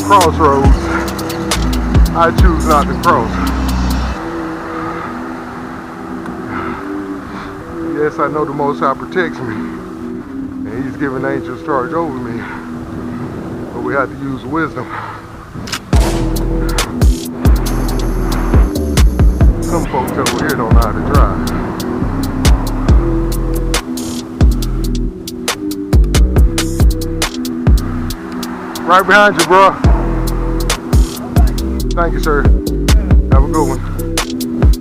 crossroads, I choose not to cross. Yes, I know the Most High protects me, and He's given angels charge over me, but we have to use wisdom. Some folks over here don't know how to drive. Right behind you, bro. Thank you, sir. Have a good one.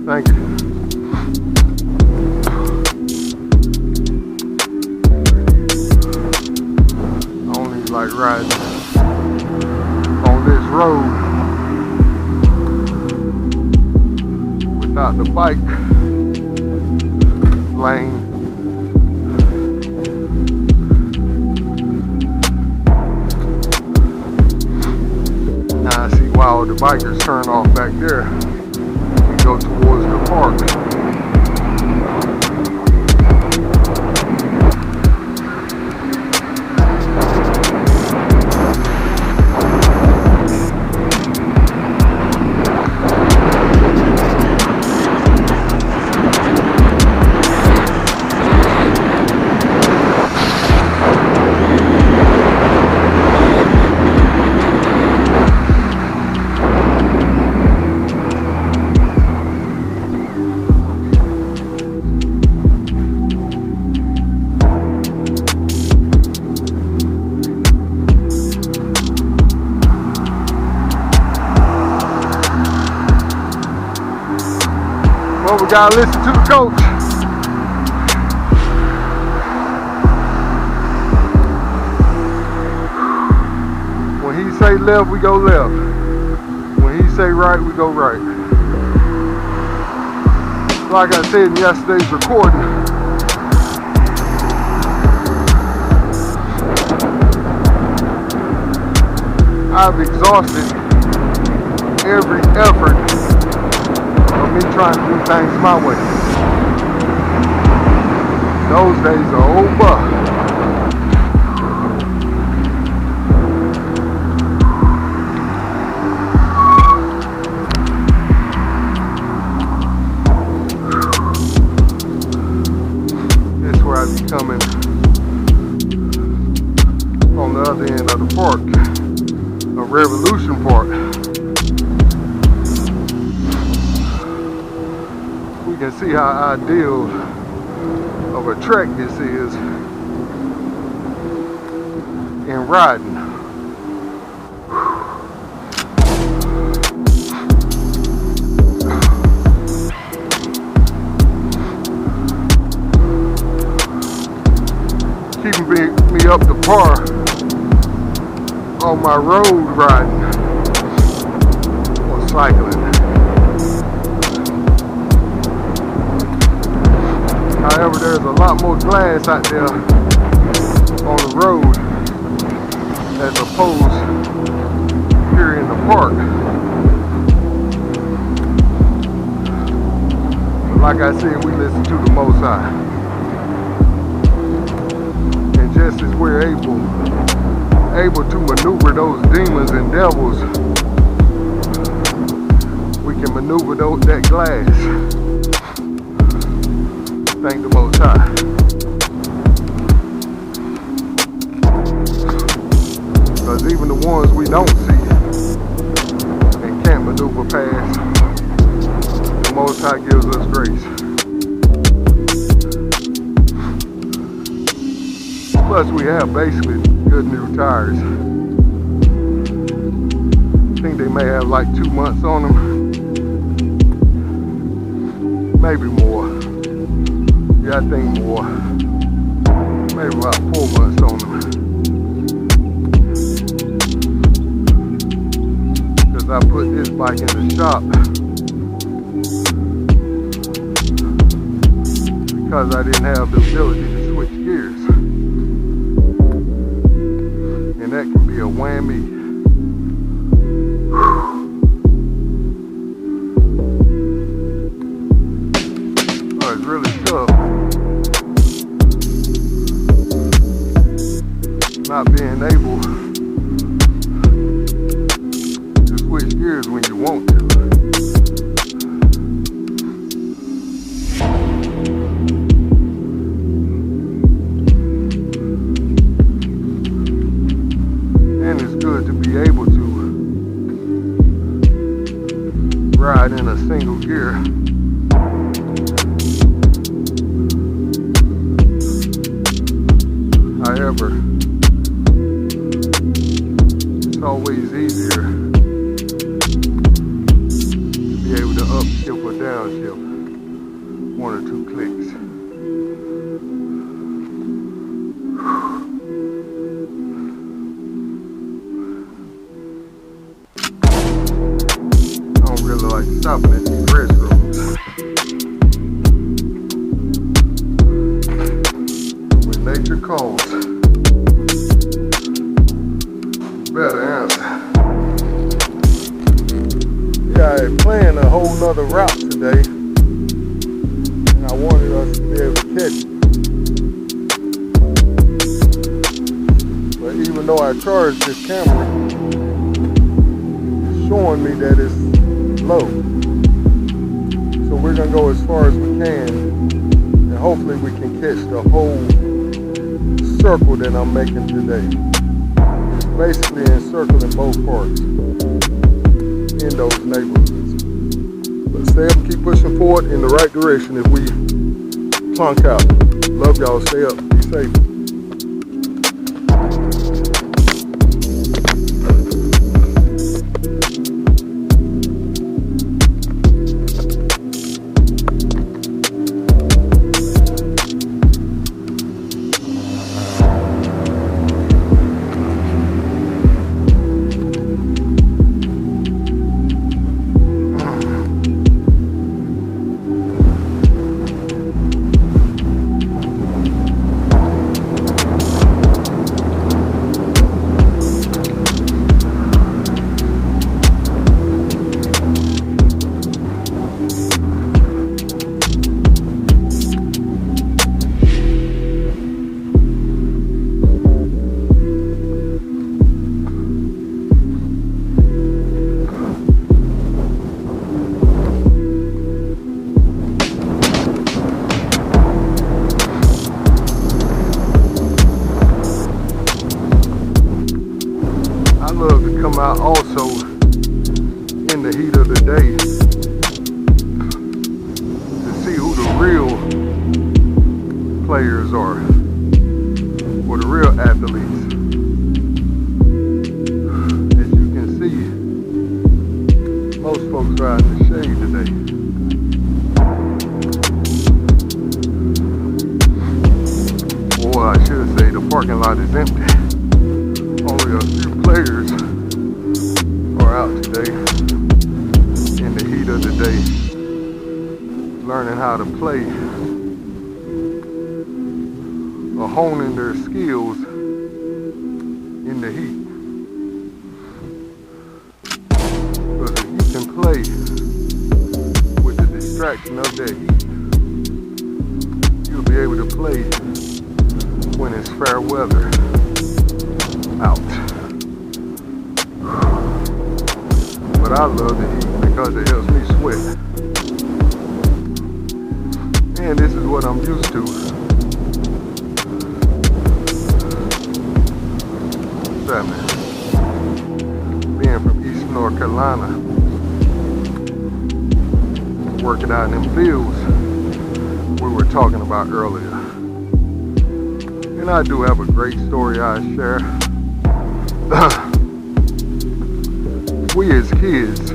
Thank you. I only like riding on this road without the bike lane. Now I see why all the bikers turn off back there and go towards the park. Well, we gotta listen to the coach. When he say left, we go left. When he say right, we go right. Like I said in yesterday's recording, I've exhausted every effort of me trying to do things my way. Those days are over. This is where I be coming on the other end of the park, a Revolution Park. You can see how ideal of a trek this is in riding. Keeping me up to par on my road riding or cycling. However, there's a lot more glass out there on the road as opposed here in the park. But like I said, we listen to the Most High. And just as we're able to maneuver those demons and devils, we can maneuver that glass. Thank the Most High. Because even the ones we don't see and can't maneuver past, the Most High gives us grace. Plus we have basically good new tires. I think they may have like 2 months on them. Maybe more. Yeah, I think more. Maybe about 4 months on them. Because I put this bike in the shop because I didn't have the ability to switch gears. And that can be a whammy. Oh, it's really tough. Not being able switch gears when you want to. And it's good to be able to ride in a single gear. However, it's always easier to be able to upshift or downshift one or two clicks. I don't really like stopping at these restrooms. When nature calls, better answer. Yeah, I had planned a whole nother route today, and I wanted us to be able to catch it. But even though I charged this camera, it's showing me that it's low. So we're gonna go as far as we can, and hopefully we can catch the whole circle that I'm making today. Basically encircling both parts in those neighborhoods. But stay up and keep pushing forward in the right direction if we plunk out. Love y'all, stay up, be safe. Come out also in the heat of the day to see who the real players are, or the real athletes. As you can see, most folks are out in the shade today. Or I should say the parking lot is empty. Only a few players out today in the heat of the day, learning how to play or honing their skills in the heat. Because if you can play with the distraction of that heat, you'll be able to play when it's fair weather out. But I love the heat because it helps me sweat. And this is what I'm used to. Being from East North Carolina, working out in them fields we were talking about earlier. And I do have a great story I share. We as kids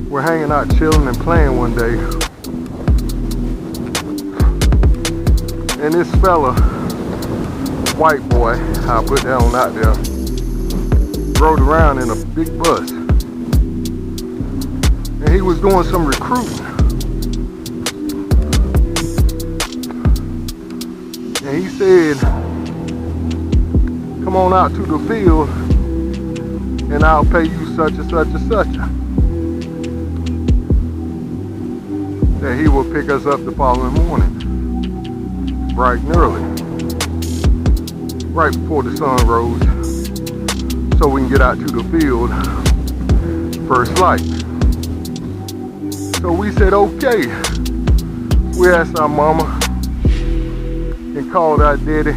were hanging out, chilling and playing one day, and this fella, white boy, I'll put that on out there, rode around in a big bus, and he was doing some recruiting, and he said, come on out to the field and I'll pay you such and such and such. That he will pick us up the following morning, bright and early, right before the sun rose, so we can get out to the field first light. So we said, okay. We asked our mama and called our daddy.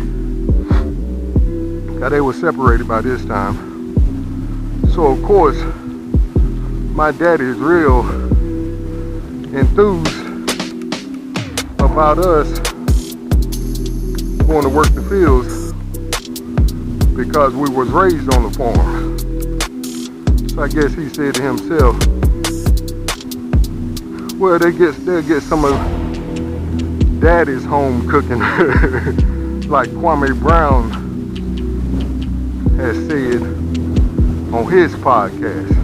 Cause they were separated by this time. So of course, my daddy is real enthused about us going to work the fields because we was raised on the farm. So I guess he said to himself, well, they'll get some of daddy's home cooking like Kwame Brown has said on his podcast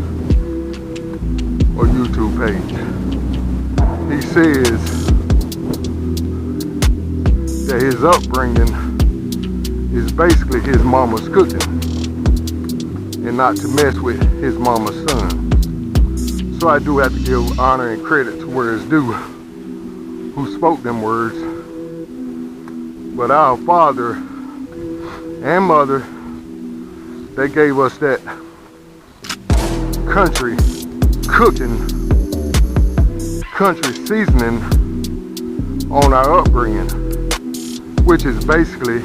or YouTube page. He says that his upbringing is basically his mama's cooking and not to mess with his mama's son. So I do have to give honor and credit to where it's due who spoke them words. But our father and mother, they gave us that country cooking, country seasoning on our upbringing, which is basically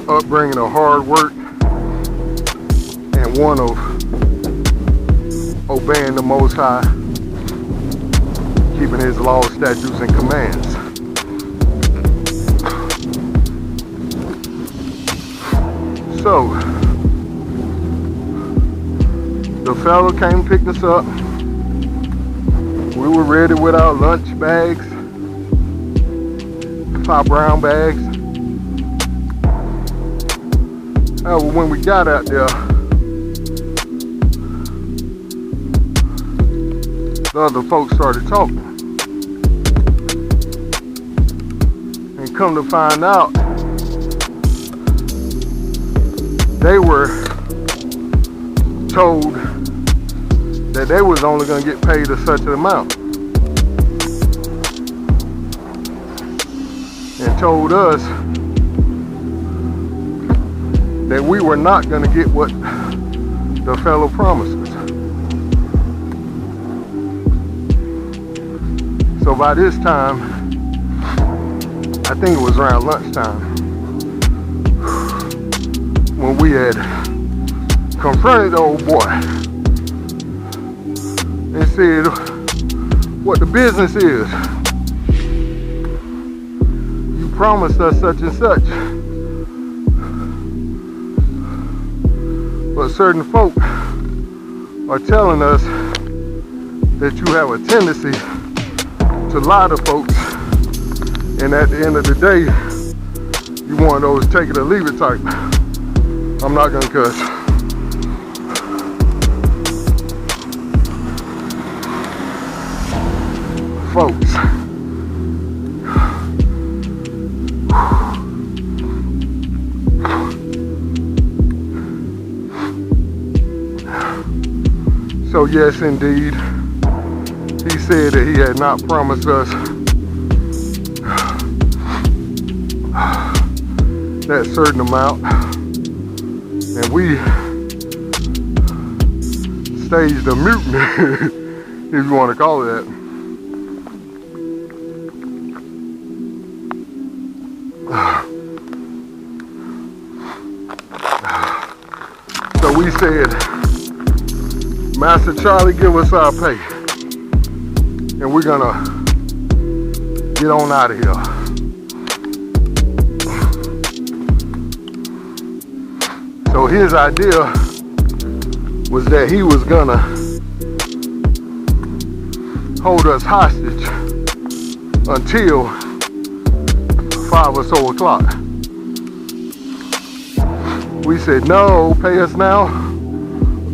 upbringing of hard work and one of obeying the Most High, keeping his laws, statutes, and commands. So, the fellow came and picked us up. We were ready with our lunch bags, our brown bags. When we got out there, the other folks started talking. And come to find out, they were told that they was only going to get paid a such an amount. And told us that we were not going to get what the fellow promised us. So by this time, I think it was around lunchtime, when we had confronted the old boy and said what the business is. You promised us such and such. But certain folk are telling us that you have a tendency to lie to folks, and at the end of the day, you one of those take it or leave it type. I'm not gonna cuss. Folks. So yes, indeed, he said that he had not promised us that certain amount, and we staged a mutiny, if you want to call it that. So we said, Master Charlie, give us our pay, and we're gonna get on out of here. So his idea was that he was gonna hold us hostage until 5 or so o'clock. We said, no, pay us now.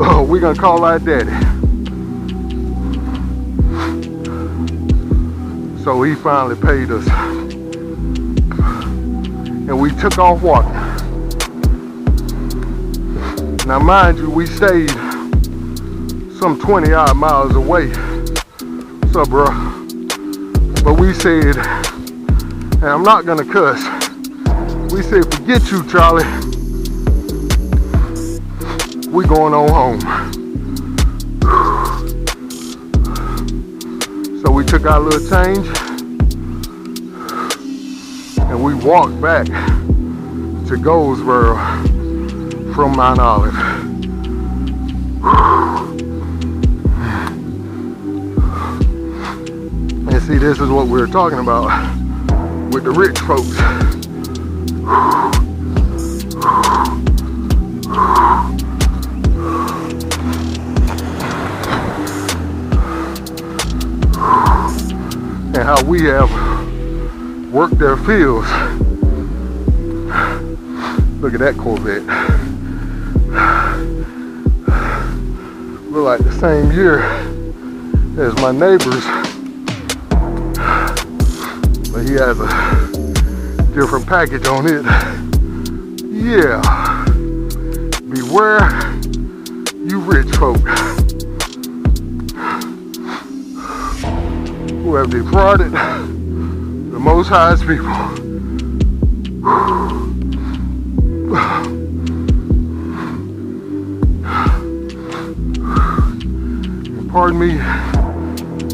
Oh, we're gonna call our daddy. So he finally paid us. And we took off walking. Now mind you, we stayed some 20 odd miles away. What's up, bro? But we said, and I'm not gonna cuss, we said, forget you, Charlie. we going on home. So we took our little change and we walked back to Goldsboro from Mount Olive. And see, this is what we were talking about with the rich folks. And how we have worked their fields. Look at that Corvette. Look like the same year as my neighbor's, but he has a different package on it. Yeah, beware you rich folk who have defrauded the Most High's people. And pardon me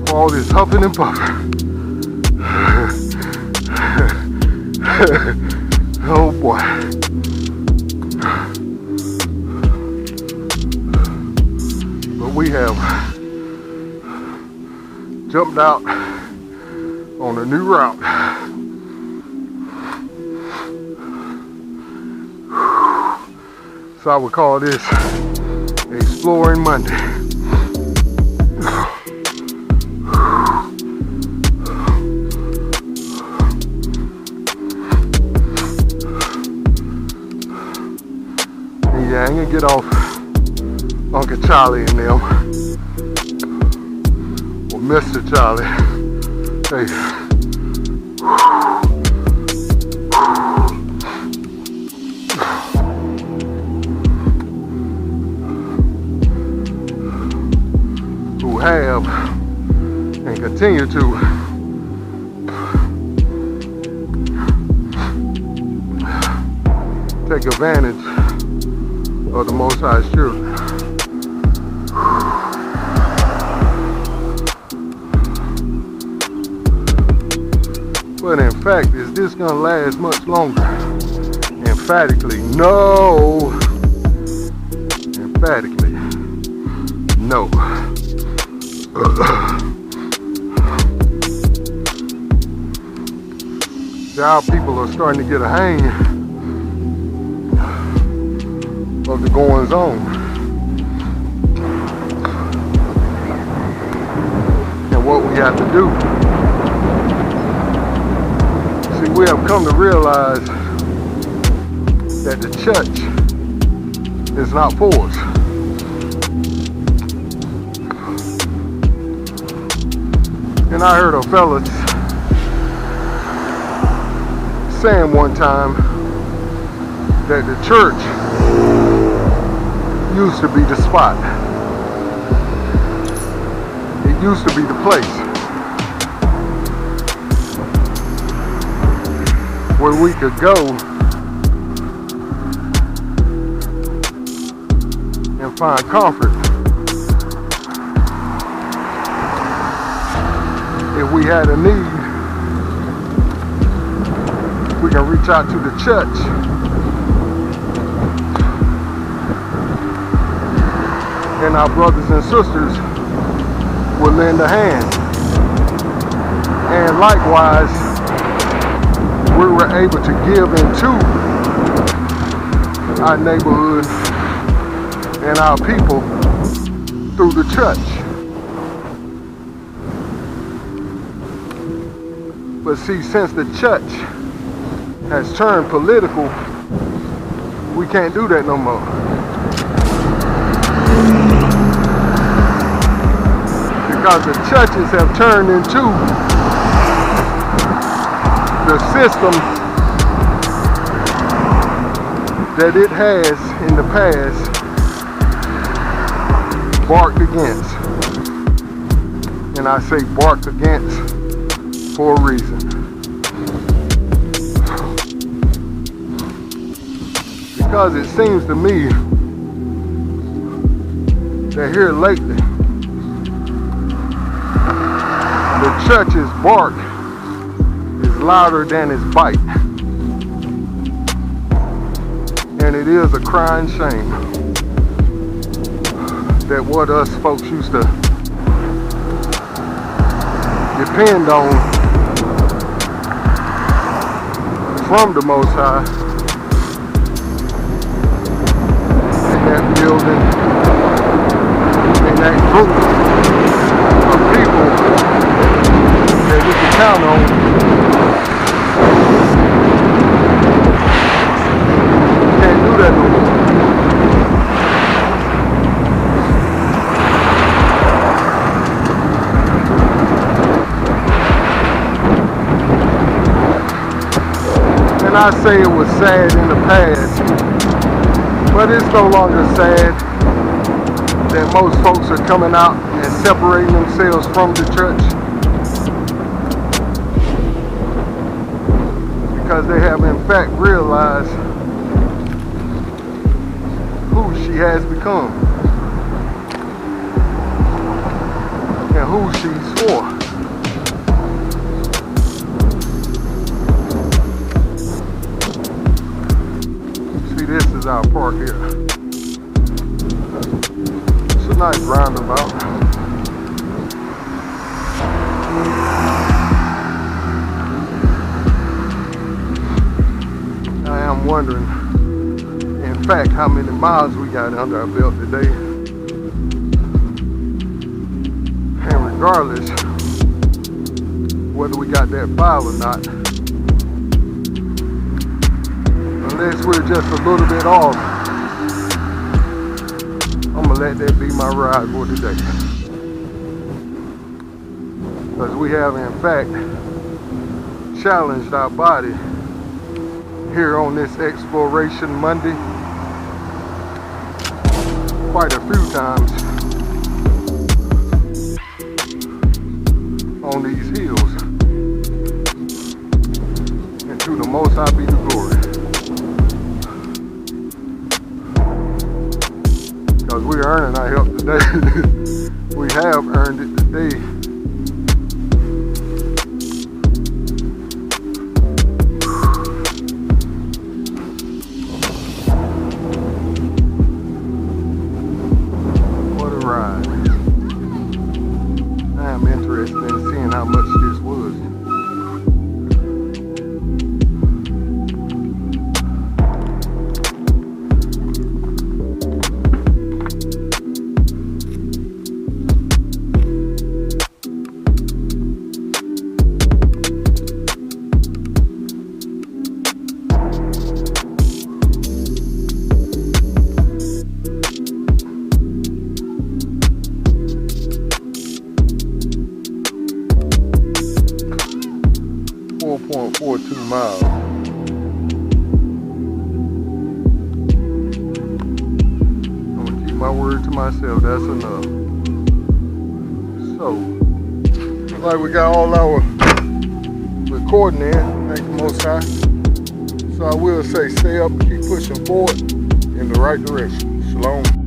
for all this huffing and puffing. Oh boy. But we have jumped out on a new route. So I would call this Exploring Monday. And yeah, I ain't gonna get off Uncle Charlie and them, or Mr. Charlie. Hey. Who have and continue to take advantage of the Most High's children. But in fact, is this gonna last much longer? Emphatically, no. Emphatically, no. Our people are starting to get a hang of the goings on. And what we have to do. See, we have come to realize that the church is not for us. And I heard a fella saying one time that the church used to be the spot. It used to be the place where we could go and find comfort if we had a need. We can reach out to the church and our brothers and sisters will lend a hand. And likewise, we were able to give into our neighborhood and our people through the church. But see, since the church has turned political, we can't do that no more. Because the churches have turned into the system that it has in the past barked against. And I say barked against for a reason. Because it seems to me that here lately, the church's bark is louder than its bite. And it is a crying shame that what us folks used to depend on from the Most High in that building, in that group of people that we can count on, can't do that no more. And I say it was sad in the past, but it's no longer sad that most folks are coming out and separating themselves from the church, because they have in fact realized who she has become and who she's for. This is our park here. It's a nice roundabout. I am wondering, in fact, how many miles we got under our belt today. And regardless whether we got that 5 or not, unless we're just a little bit off, I'm gonna let that be my ride for today. Because we have in fact challenged our body here on this Exploration Monday quite a few times on these hills. And to the Most High be the glory. Because we're earning our help today. We have earned it today. What a ride. I am interested in seeing how much this was. .42 miles. I'm gonna keep my word to myself, that's enough. So, looks like we got all our recording in, thank you Most High. So I will say stay up and keep pushing forward in the right direction. Shalom.